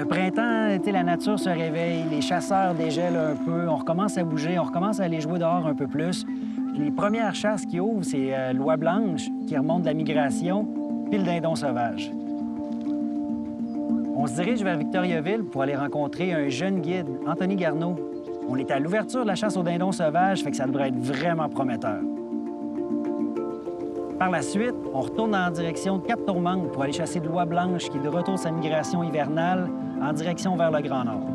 Le printemps, tu sais, la nature se réveille, les chasseurs dégèlent un peu, on recommence à bouger, on recommence à aller jouer dehors un peu plus. Les premières chasses qui ouvrent, c'est l'oie blanche qui remonte de la migration, puis le dindon sauvage. On se dirige vers Victoriaville pour aller rencontrer un jeune guide, Anthony Garneau. On est à l'ouverture de la chasse au dindon sauvage, fait que ça devrait être vraiment prometteur. Par la suite, on retourne en direction de Cap-Tourmente pour aller chasser de l'oie blanche qui est de retour de sa migration hivernale en direction vers le Grand Nord.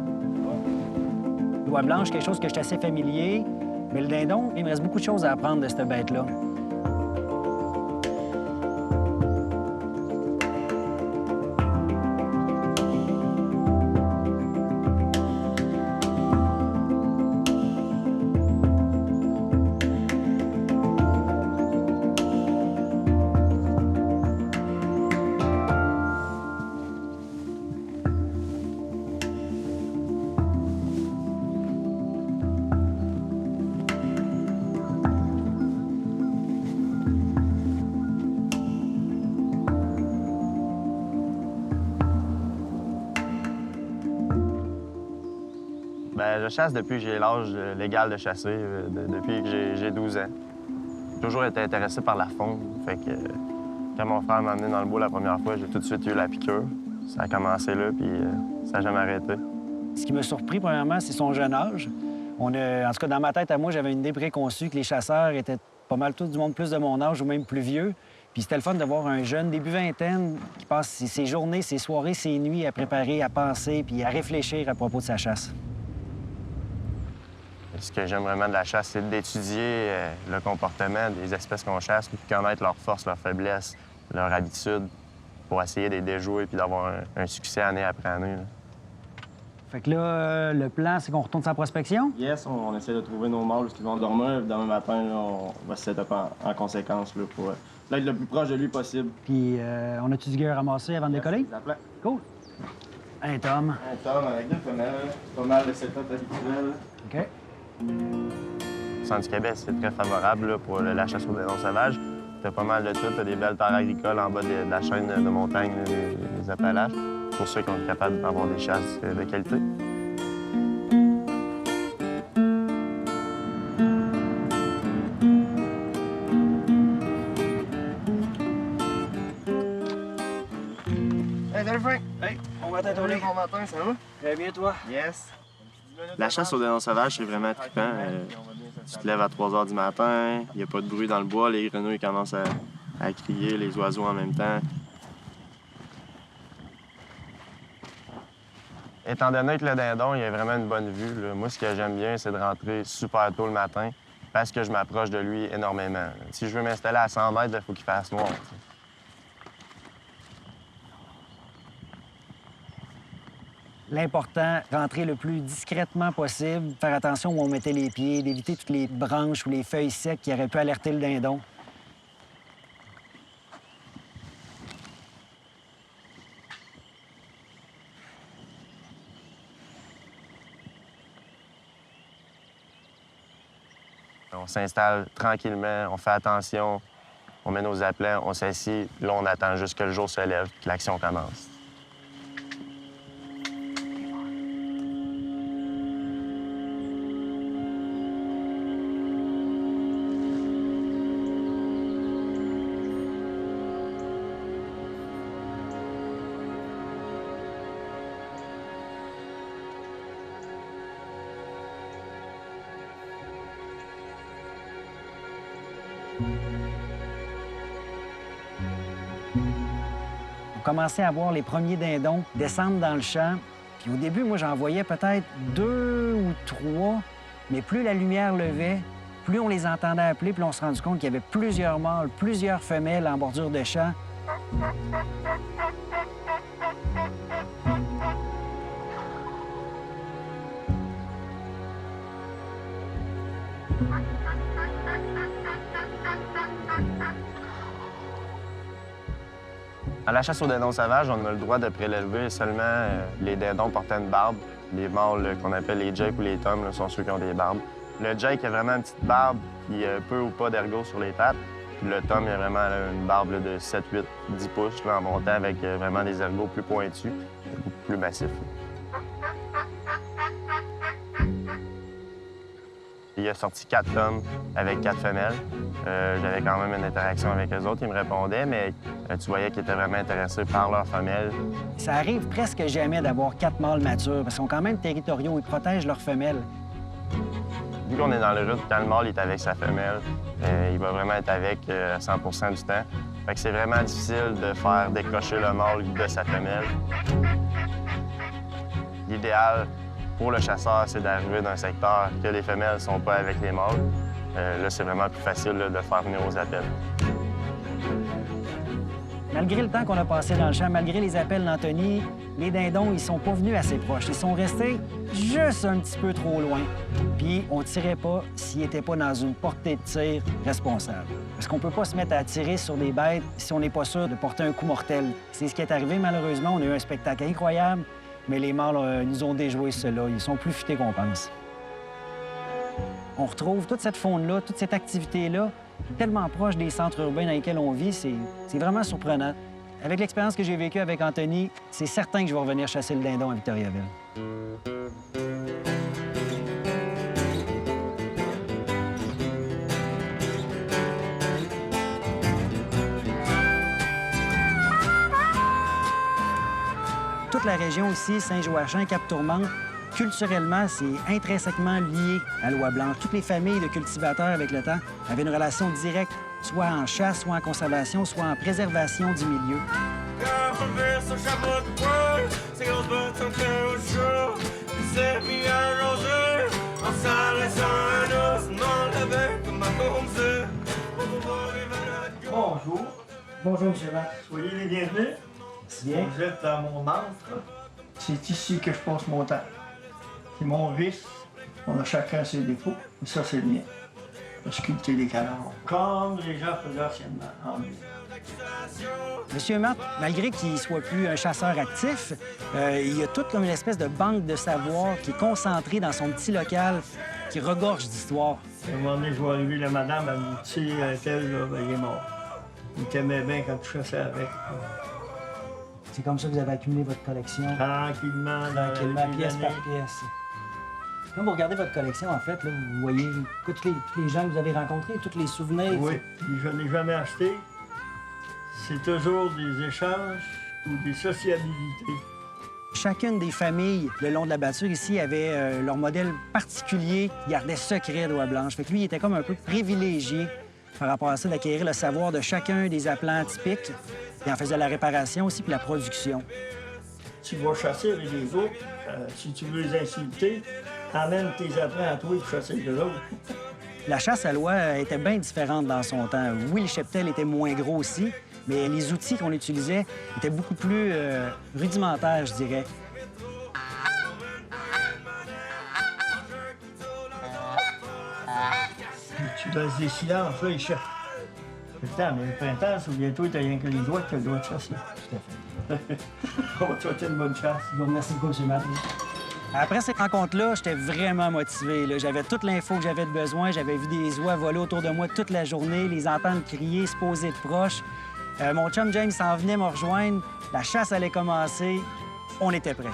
L'oie blanche, quelque chose que je suis assez familier, mais le dindon, il me reste beaucoup de choses à apprendre de cette bête-là. Bien, je chasse depuis que j'ai l'âge légal de chasser, depuis que j'ai 12 ans. J'ai toujours été intéressé par la faune. Fait que quand mon frère m'a emmené dans le bois la première fois, j'ai tout de suite eu la piqûre. Ça a commencé là, puis ça n'a jamais arrêté. Ce qui m'a surpris, premièrement, c'est son jeune âge. En tout cas, dans ma tête à moi, j'avais une idée préconçue que les chasseurs étaient pas mal tous du monde plus de mon âge ou même plus vieux. Puis c'était le fun de voir un jeune, début vingtaine, qui passe ses journées, ses soirées, ses nuits à préparer, à penser puis à réfléchir à propos de sa chasse. Ce que j'aime vraiment de la chasse, c'est d'étudier le comportement des espèces qu'on chasse, puis connaître leurs forces, leurs faiblesses, leurs habitudes, pour essayer de les déjouer puis d'avoir un succès année après année. Là. Fait que là, le plan, c'est qu'on retourne sa prospection? Yes, on essaie de trouver nos mâles qui vont dormir. Demain matin, là, on va se set up en conséquence là, pour être le plus proche de lui possible. Puis, on a-tu du gars à ramasser avant de décoller? Exactement. Cool. Un Tom. Un Tom avec deux femelles, pas mal de setup habituel. OK. Le centre du Québec, c'est très favorable là, pour la chasse au dindon sauvage. T'as pas mal de tout. T'as des belles terres agricoles en bas de la chaîne de montagne, les Appalaches, pour ceux qui sont capables d'avoir des chasses de qualité. Hey, salut Frank! Hey, bon matin, Tony. Bon matin, ça va? Très bien, toi? Yes. La chasse au dindon sauvage, c'est vraiment trippant. Tu te lèves à 3 h du matin, il n'y a pas de bruit dans le bois, les grenouilles commencent à crier, les oiseaux en même temps. Étant donné que le dindon, il a vraiment une bonne vue, là, moi, ce que j'aime bien, c'est de rentrer super tôt le matin parce que je m'approche de lui énormément. Si je veux m'installer à 100 mètres, il faut qu'il fasse noir. T'sais. L'important, rentrer le plus discrètement possible, faire attention où on mettait les pieds, d'éviter toutes les branches ou les feuilles secs qui auraient pu alerter le dindon. On s'installe tranquillement, on fait attention, on met nos appelants, on s'assied, là, on attend juste que le jour se lève, que l'action commence. On commençait à voir les premiers dindons descendre dans le champ. Puis au début, moi, j'en voyais peut-être 2 ou 3, mais plus la lumière levait, plus on les entendait appeler, puis on se rendait compte qu'il y avait plusieurs mâles, plusieurs femelles en bordure de champ. À la chasse aux dindons sauvages, on a le droit de prélever seulement les dindons portant une barbe. Les mâles qu'on appelle les jakes ou les toms là, sont ceux qui ont des barbes. Le jake a vraiment une petite barbe puis peu ou pas d'ergot sur les pattes. Puis le tom, il a vraiment là, une barbe là, de 7, 8, 10 pouces là, en montant avec vraiment des ergots plus pointus, beaucoup plus massifs. Là. il a sorti 4 hommes avec 4 femelles. J'avais quand même une interaction avec eux autres. Ils me répondaient, mais tu voyais qu'ils étaient vraiment intéressés par leurs femelles. Ça arrive presque jamais d'avoir 4 mâles matures parce qu'ils sont quand même territoriaux. Ils protègent leurs femelles. Vu qu'on est dans le rut, quand le mâle est avec sa femelle, il va vraiment être avec 100 du temps. Fait que c'est vraiment difficile de faire décrocher le mâle de sa femelle. L'idéal pour le chasseur, c'est d'arriver dans un secteur que les femelles ne sont pas avec les mâles. Là, c'est vraiment plus facile là, de faire venir aux appels. Malgré le temps qu'on a passé dans le champ, malgré les appels d'Anthony, les dindons, ils sont pas venus assez proches. Ils sont restés juste un petit peu trop loin. Puis on tirait pas s'ils n'étaient pas dans une portée de tir responsable. Parce qu'on peut pas se mettre à tirer sur des bêtes si on n'est pas sûr de porter un coup mortel. C'est ce qui est arrivé, malheureusement. On a eu un spectacle incroyable, mais les mâles nous ont déjoué ceux-là. Ils sont plus futés qu'on pense. On retrouve toute cette faune-là, toute cette activité-là, tellement proche des centres urbains dans lesquels on vit, c'est vraiment surprenant. Avec l'expérience que j'ai vécue avec Anthony, c'est certain que je vais revenir chasser le dindon à Victoriaville. Toute la région ici, Saint-Joachim, Cap-Tourmente, culturellement, c'est intrinsèquement lié à l'oie blanche. Toutes les familles de cultivateurs, avec le temps, avaient une relation directe, soit en chasse, soit en conservation, soit en préservation du milieu. Bonjour. Bonjour, M. Matt. Soyez les bienvenus. Bien. Vous êtes dans mon antre. C'est ici que je passe mon temps. C'est mon vice. On a chacun ses défauts, mais ça, c'est le mien. De sculpter les canards, comme les gens faisaient anciennement en ville. Monsieur Matt, malgré qu'il ne soit plus un chasseur actif, il y a toute comme une espèce de banque de savoir qui est concentrée dans son petit local, qui regorge d'histoire. À un moment donné, je vois arriver la madame, elle me dit, tu sais, un tel, là, ben, il est mort. Il t'aimait bien quand tu chassais avec. C'est comme ça que vous avez accumulé votre collection, Tranquillement, tranquillement, pièce par pièce. Quand vous regardez votre collection, en fait, là, vous voyez tous les gens que vous avez rencontrés, tous les souvenirs. Oui, puis je ne l'ai jamais acheté. C'est toujours des échanges ou des sociabilités. Chacune des familles le long de la bâture ici avait leur modèle particulier qui gardait secret d'oie blanche. Fait que lui, il était comme un peu privilégié par rapport à ça, d'acquérir le savoir de chacun des appelants typiques. Il en faisait la réparation aussi, puis la production. Tu vas chasser avec les autres, si tu veux les insulter, amène tes appelants à toi et chasser de l'autre. La chasse à l'oie était bien différente dans son temps. Oui, le cheptel était moins gros aussi, mais les outils qu'on utilisait étaient beaucoup plus rudimentaires, je dirais. Tu laisses des silences, là, ils cherchent. Le temps, mais le printemps, souviens-toi, t'as rien que les doigts que tu as le droit de chasser. Tout à fait. On va te souhaiter une bonne chasse. Je vous remercie beaucoup, M. Matt. Après cette rencontre-là, j'étais vraiment motivé. Là. J'avais toute l'info que j'avais de besoin. J'avais vu des oies voler autour de moi toute la journée, les entendre crier, se poser de proche. Mon chum James s'en venait me rejoindre. La chasse allait commencer. On était prêts.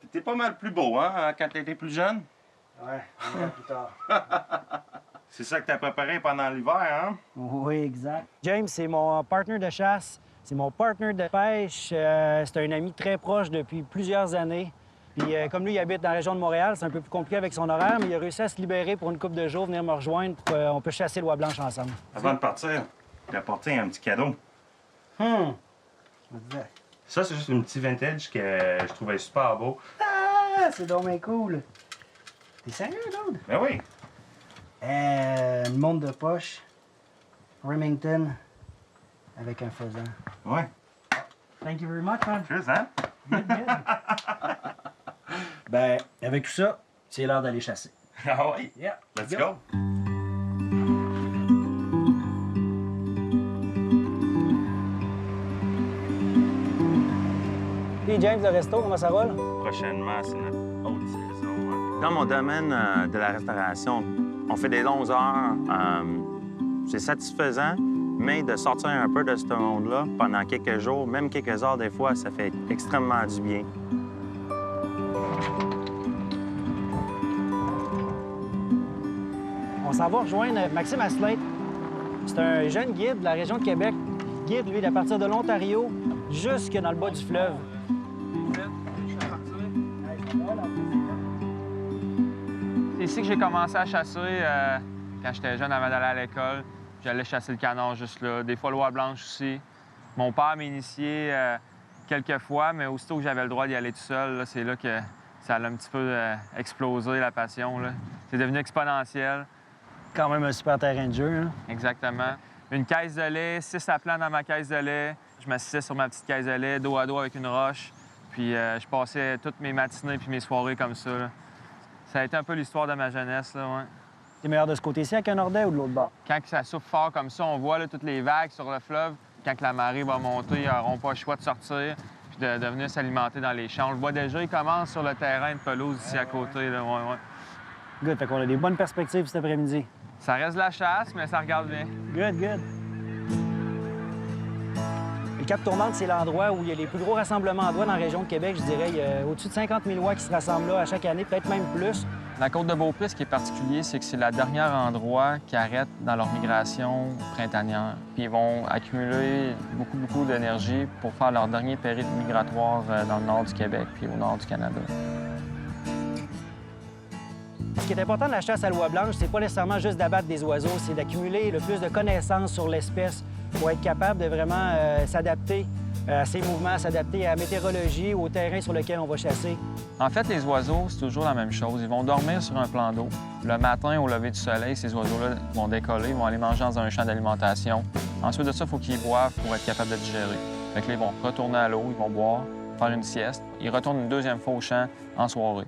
T'étais pas mal plus beau, hein, quand t'étais plus jeune? Ouais, plus tard. C'est ça que t'as préparé pendant l'hiver, hein? Oui, exact. James, c'est mon partner de chasse. C'est mon partner de pêche. C'est un ami très proche depuis plusieurs années. Puis comme lui, il habite dans la région de Montréal, c'est un peu plus compliqué avec son horaire, mais il a réussi à se libérer pour une couple de jours, venir me rejoindre pour qu'on puisse chasser l'oie blanche ensemble. Avant de partir, j'ai apporté un petit cadeau. Ça, c'est juste un petit vintage que je trouvais super beau. Ah, c'est dommage cool. T'es sérieux, Claude? Ben oui. Une montre de poche, Remington, avec un faisan. Ouais. Thank you very much, man. Cheers, hein? Good, good. Ben, avec tout ça, c'est l'heure d'aller chasser. Ah oui. Yeah. Let's go. Hey James, le resto, comment ça va, là? Prochainement, c'est notre haute saison. Dans mon domaine de la restauration, on fait des longues heures. C'est satisfaisant, Mais de sortir un peu de ce monde-là pendant quelques jours, même quelques heures des fois, ça fait extrêmement du bien. On s'en va rejoindre Maxime Asselin. C'est un jeune guide de la région de Québec. Il guide, lui, à partir de l'Ontario jusque dans le bas du fleuve. C'est ici que j'ai commencé à chasser quand j'étais jeune avant d'aller à l'école. J'allais chasser le canard juste là. Des fois, le Loi Blanche aussi. Mon père m'a initié quelques fois, mais aussitôt que j'avais le droit d'y aller tout seul, c'est là que ça a un petit peu explosé, la passion. C'est devenu exponentiel. Quand même un super terrain de jeu, hein? Exactement. Une caisse de lait, 6 aplats dans ma caisse de lait. Je m'assistais sur ma petite caisse de lait, dos à dos avec une roche. Puis je passais toutes mes matinées puis mes soirées comme ça. Là. Ça a été un peu l'histoire de ma jeunesse, là, ouais. T'es meilleur de ce côté-ci à Canordais ou de l'autre bord? Quand ça souffle fort comme ça, on voit là, toutes les vagues sur le fleuve. Quand la marée va monter, ils n'auront pas le choix de sortir puis de venir s'alimenter dans les champs. On le voit déjà, ils commencent sur le terrain de pelouse ici à côté. Là, ouais. Good, fait qu'on a des bonnes perspectives cet après-midi. Ça reste de la chasse, mais ça regarde bien. Good. Le Cap Tourmente, c'est l'endroit où il y a les plus gros rassemblements d'oies dans la région de Québec, je dirais. Il y a au-dessus de 50 000 oies qui se rassemblent là à chaque année, peut-être même plus. La côte de Beaupré, ce qui est particulier, c'est que c'est le dernier endroit qui arrête dans leur migration printanière. Puis ils vont accumuler beaucoup d'énergie pour faire leur dernier périple migratoire dans le nord du Québec puis au nord du Canada. Ce qui est important de la chasse à l'oie blanche, c'est pas nécessairement juste d'abattre des oiseaux, c'est d'accumuler le plus de connaissances sur l'espèce pour être capable de vraiment s'adapter à ses mouvements, s'adapter à la météorologie, au terrain sur lequel on va chasser. En fait, les oiseaux, c'est toujours la même chose. Ils vont dormir sur un plan d'eau. Le matin, au lever du soleil, ces oiseaux-là vont décoller, ils vont aller manger dans un champ d'alimentation. Ensuite de ça, il faut qu'ils boivent pour être capables de digérer. Fait que là, ils vont retourner à l'eau, ils vont boire, faire une sieste. Ils retournent une deuxième fois au champ en soirée.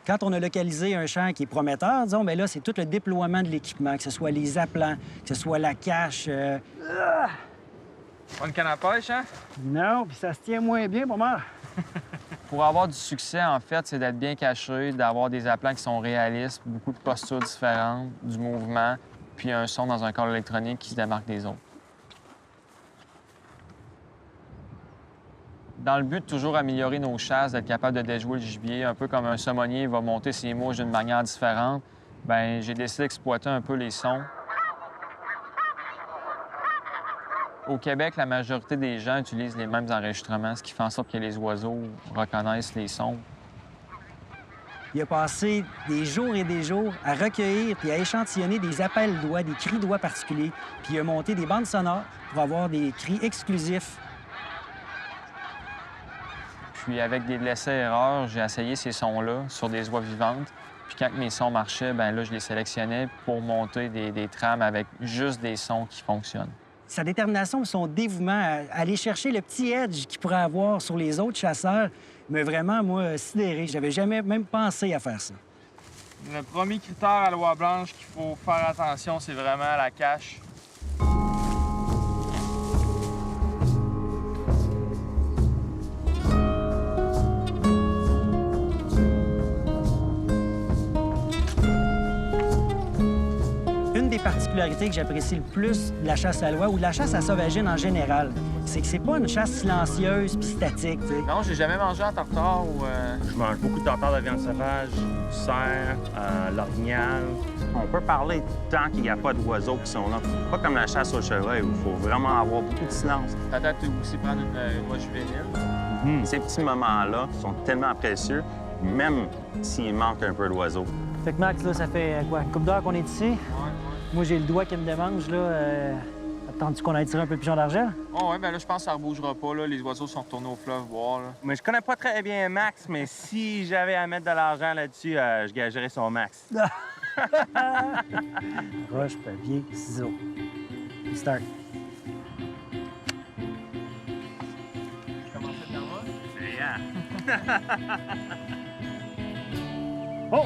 Quand on a localisé un champ qui est prometteur, disons, bien là, c'est tout le déploiement de l'équipement, que ce soit les appelants, que ce soit la cache. Pas une canne à pêche, hein? Non, puis ça se tient moins bien, pas mal. Pour avoir du succès, en fait, c'est d'être bien caché, d'avoir des appelants qui sont réalistes, beaucoup de postures différentes, du mouvement, puis un son dans un corps électronique qui se démarque des autres. Dans le but de toujours améliorer nos chasses, d'être capable de déjouer le gibier, un peu comme un saumonnier va monter ses mouches d'une manière différente, bien, j'ai décidé d'exploiter un peu les sons. Au Québec, la majorité des gens utilisent les mêmes enregistrements, ce qui fait en sorte que les oiseaux reconnaissent les sons. Il a passé des jours et des jours à recueillir puis à échantillonner des appels d'oies, des cris d'oies particuliers, puis il a monté des bandes sonores pour avoir des cris exclusifs. Puis avec des essais-erreurs, j'ai essayé ces sons-là sur des oies vivantes. Puis quand mes sons marchaient, bien là, je les sélectionnais pour monter des trames avec juste des sons qui fonctionnent. Sa détermination, son dévouement à aller chercher le petit edge qu'il pourrait avoir sur les autres chasseurs m'a vraiment, moi, sidéré. J'avais jamais même pensé à faire ça. Le premier critère à l'oie blanche qu'il faut faire attention, c'est vraiment la cache. Une des particularités que j'apprécie le plus de la chasse à l'oie ou de la chasse à sauvagine en général, c'est que c'est pas une chasse silencieuse puis statique, tu sais. Non, j'ai jamais mangé en tartare ou... Je mange beaucoup de tartare de viande sauvage, du cerf, l'orignal. On peut parler tant qu'il n'y a pas d'oiseaux qui sont là. Pas comme la chasse au chevreuil où il faut vraiment avoir beaucoup de silence. Peut-être aussi prendre une oie juvénile. Ces petits moments-là sont tellement précieux, même s'il manque un peu d'oiseaux. Fait que Max, là, ça fait quoi, une couple d'heures qu'on est ici? Moi, j'ai le doigt qui me démange, là. Attends-tu qu'on aille tirer un peu de pigeon d'argent? Oh, ouais, ben là, je pense que ça ne rebougera pas, là. Les oiseaux sont retournés au fleuve boire, là. Mais je connais pas très bien Max, mais si j'avais à mettre de l'argent là-dessus, je gagerais son Max. Roche, papier, ciseaux. Start. Je commence à faire Oh!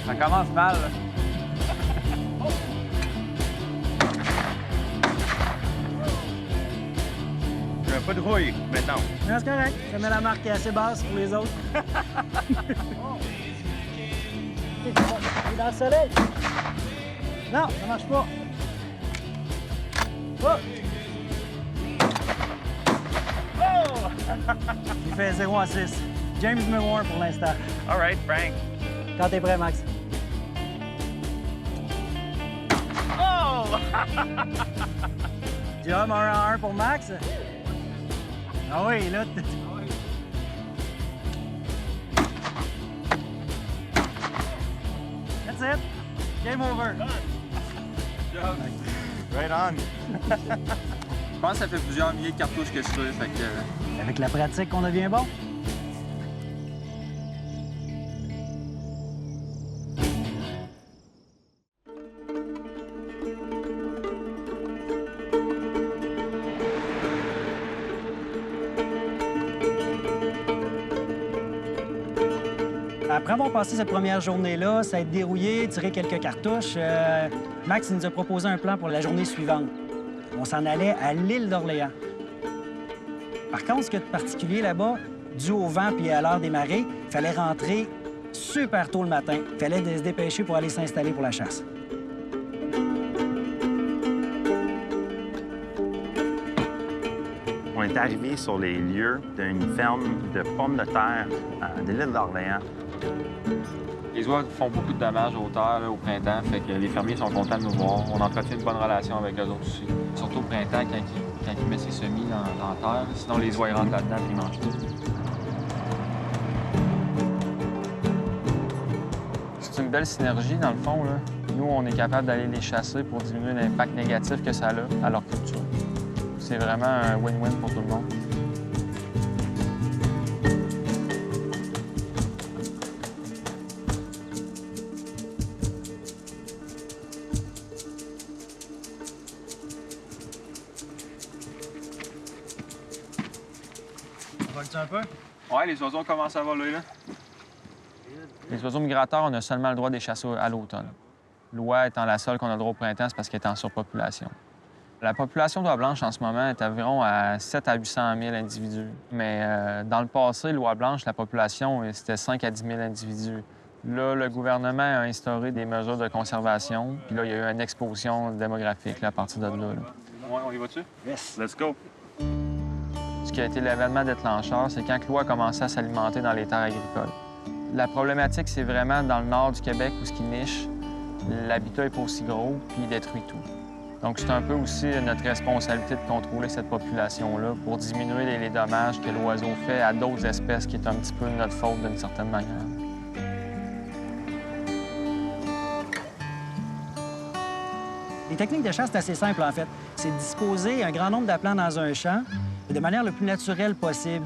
Ça commence mal, là. Pas de rouille, maintenant. Non, c'est correct. Ça met la marque qui est assez basse pour les autres. Il est dans le soleil. Non, ça marche pas. Oh! Il fait 0 à 6. James numéro 1 pour l'instant. All right, Frank. Quand t'es prêt, Max. Oh! Job 1 à 1 pour Max. Ah oui, là. That's it. Game over. Right on. Je pense que ça fait plusieurs milliers de cartouches que je fais, fait que... Avec la pratique qu'on devient bon. Après avoir passé cette première journée-là, ça a été dérouillé, tiré quelques cartouches, Max nous a proposé un plan pour la journée suivante. On s'en allait à l'île d'Orléans. Par contre, ce qu'il y a de particulier là-bas, dû au vent puis à l'heure des marées, il fallait rentrer super tôt le matin. Il fallait se dépêcher pour aller s'installer pour la chasse. On est arrivé sur les lieux d'une ferme de pommes de terre de l'île d'Orléans. Les oies font beaucoup de dommages aux terres là, au printemps, fait que les fermiers sont contents de nous voir. On entretient une bonne relation avec eux autres aussi. Surtout au printemps, quand ils mettent ses semis dans la terre. Sinon, les oies ils rentrent là-dedans et ils mangent tout. C'est une belle synergie, dans le fond. Là. Nous, on est capable d'aller les chasser pour diminuer l'impact négatif que ça a à leur culture. C'est vraiment un win-win pour tout le monde. Vole-tu un peu? Ouais, les oiseaux commencent à voler, là. Les oiseaux migrateurs, on a seulement le droit de les chasser à l'automne. L'oie étant la seule qu'on a le droit au printemps, c'est parce qu'elle est en surpopulation. La population d'oie blanche en ce moment est environ à 700 à 800 000 individus. Mais dans le passé, l'oie blanche, la population, c'était 5 à 10 000 individus. Là, le gouvernement a instauré des mesures de conservation. Puis là, il y a eu une explosion démographique là, à partir de là. Ouais, on y va-tu? Yes. Let's go. Ce qui a été l'événement déclencheur, c'est quand l'oie a commencé à s'alimenter dans les terres agricoles. La problématique, c'est vraiment dans le nord du Québec où ce qui niche, l'habitat n'est pas aussi gros, puis il détruit tout. Donc, c'est un peu aussi notre responsabilité de contrôler cette population-là pour diminuer les dommages que l'oiseau fait à d'autres espèces qui est un petit peu notre faute d'une certaine manière. Les techniques de chasse, c'est assez simple, en fait. C'est de disposer un grand nombre d'aplants dans un champ de manière le plus naturelle possible.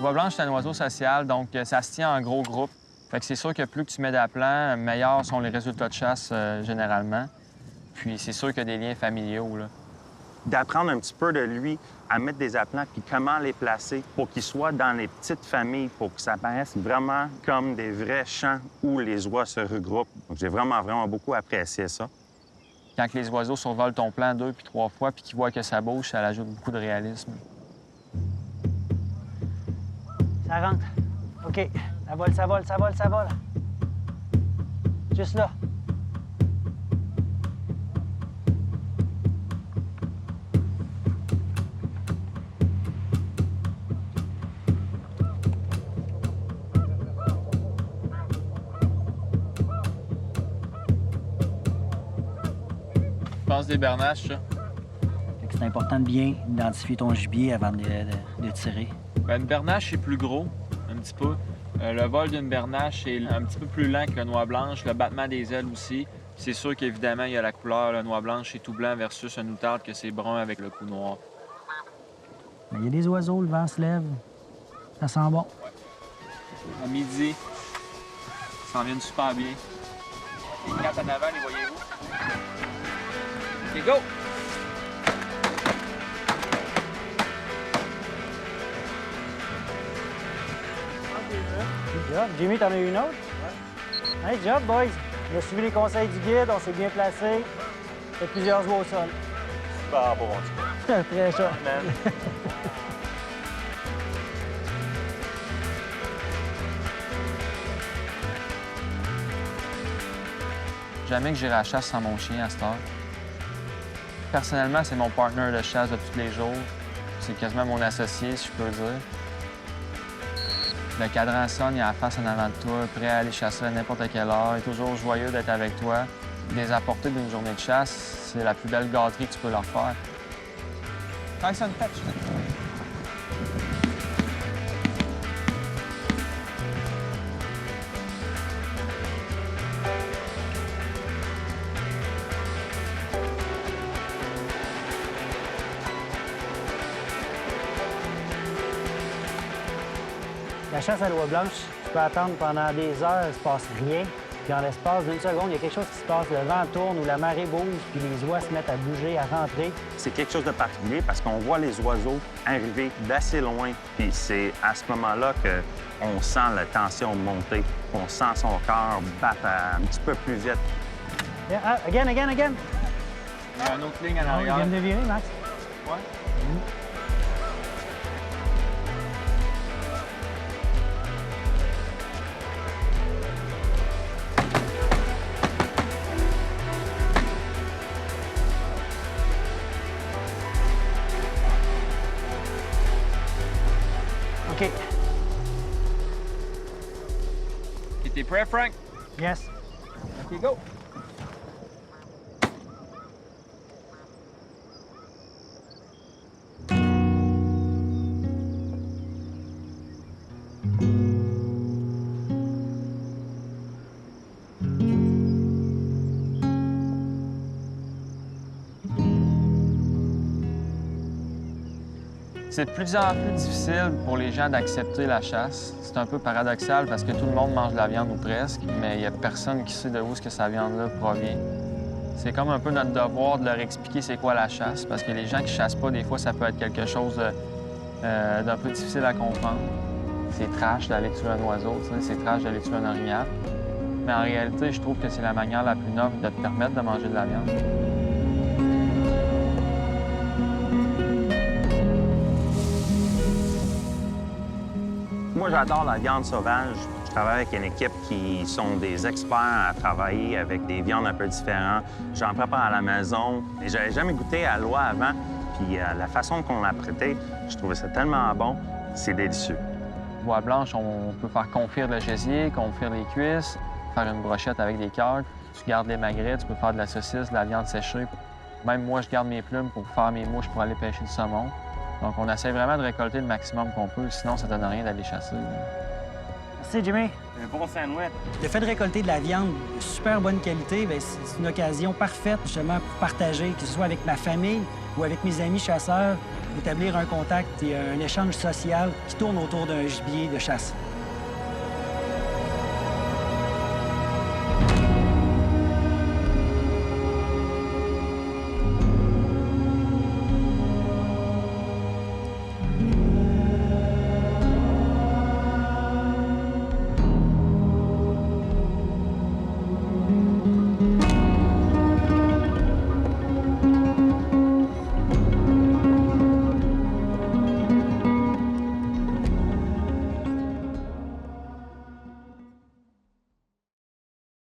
L'oie blanche, c'est un oiseau social, donc ça se tient en gros groupe. Fait que c'est sûr que plus que tu mets d'aplants, meilleurs sont les résultats de chasse généralement. Puis c'est sûr qu'il y a des liens familiaux, là. D'apprendre un petit peu de lui à mettre des aplants puis comment les placer pour qu'ils soient dans les petites familles, pour que ça paraisse vraiment comme des vrais champs où les oies se regroupent. Donc, j'ai vraiment beaucoup apprécié ça. Quand les oiseaux survolent ton plan 2 puis 3 fois puis qu'ils voient que ça bouge, ça ajoute beaucoup de réalisme. Ça rentre. OK. Ça vole, ça vole, ça vole, ça vole. Juste là. Je pense des bernaches, ça. C'est important de bien identifier ton gibier avant de tirer. Bien, une bernache, c'est plus gros, un petit peu. Le vol d'une bernache est un petit peu plus lent que le noix blanche, le battement des ailes aussi. C'est sûr qu'évidemment, il y a la couleur, le noix blanche, c'est tout blanc versus un outarde que c'est brun avec le cou noir. Il y a des oiseaux, le vent se lève. Ça sent bon. À midi, ça s'en vient super bien. Les quatre en avant, les voyez-vous? OK, go! Good job. Jimmy, t'en as eu une autre? Ouais. Nice job, boys. On a suivi les conseils du guide, on s'est bien placé. Fait plusieurs oies au sol. Super bon, en tout cas. Très chaud. Jamais que j'irai à la chasse sans mon chien à cette heure. Personnellement, c'est mon partner de chasse de tous les jours. C'est quasiment mon associé, si je peux dire. Le cadran sonne, il a la face en avant de toi, prêt à aller chasser à n'importe quelle heure. Il est toujours joyeux d'être avec toi. Les apporter d'une journée de chasse, c'est la plus belle gâterie que tu peux leur faire. Tyson, touch. La chasse à l'oie blanche, tu peux attendre pendant des heures, il ne se passe rien. Puis en l'espace d'une seconde, il y a quelque chose qui se passe. Le vent tourne ou la marée bouge, puis les oies se mettent à bouger, à rentrer. C'est quelque chose de particulier parce qu'on voit les oiseaux arriver d'assez loin. Puis c'est à ce moment-là qu'on sent la tension monter, qu'on sent son cœur battre un petit peu plus vite. Yeah, again. Il y a une autre ligne en Il arrière. vient de virer, Max. Ouais. OK. T'es prêt, Frank? Yes. OK, go! C'est de plus en plus difficile pour les gens d'accepter la chasse. C'est un peu paradoxal parce que tout le monde mange de la viande ou presque, mais il n'y a personne qui sait de où cette viande-là provient. C'est comme un peu notre devoir de leur expliquer c'est quoi la chasse, parce que les gens qui chassent pas, des fois, ça peut être quelque chose d'un peu difficile à comprendre. C'est trash d'aller tuer un oiseau, c'est trash d'aller tuer un orignal. Mais en réalité, je trouve que c'est la manière la plus noble de te permettre de manger de la viande. Moi, j'adore la viande sauvage. Je travaille avec une équipe qui sont des experts à travailler avec des viandes un peu différentes. J'en prépare à la maison. Et j'avais jamais goûté à l'oie avant. Puis la façon qu'on l'a prêté, je trouvais ça tellement bon. C'est délicieux. Bois blanche, on peut faire confire le gésier, confire les cuisses, faire une brochette avec des cœurs. Tu gardes les magrets, tu peux faire de la saucisse, de la viande séchée. Même moi, je garde mes plumes pour faire mes mouches pour aller pêcher du saumon. Donc, on essaie vraiment de récolter le maximum qu'on peut, sinon ça ne donne rien d'aller chasser. Merci, Jimmy. Un bon sandwich. Le fait de récolter de la viande de super bonne qualité, bien, c'est une occasion parfaite justement pour partager, que ce soit avec ma famille ou avec mes amis chasseurs, établir un contact et un échange social qui tourne autour d'un gibier de chasse.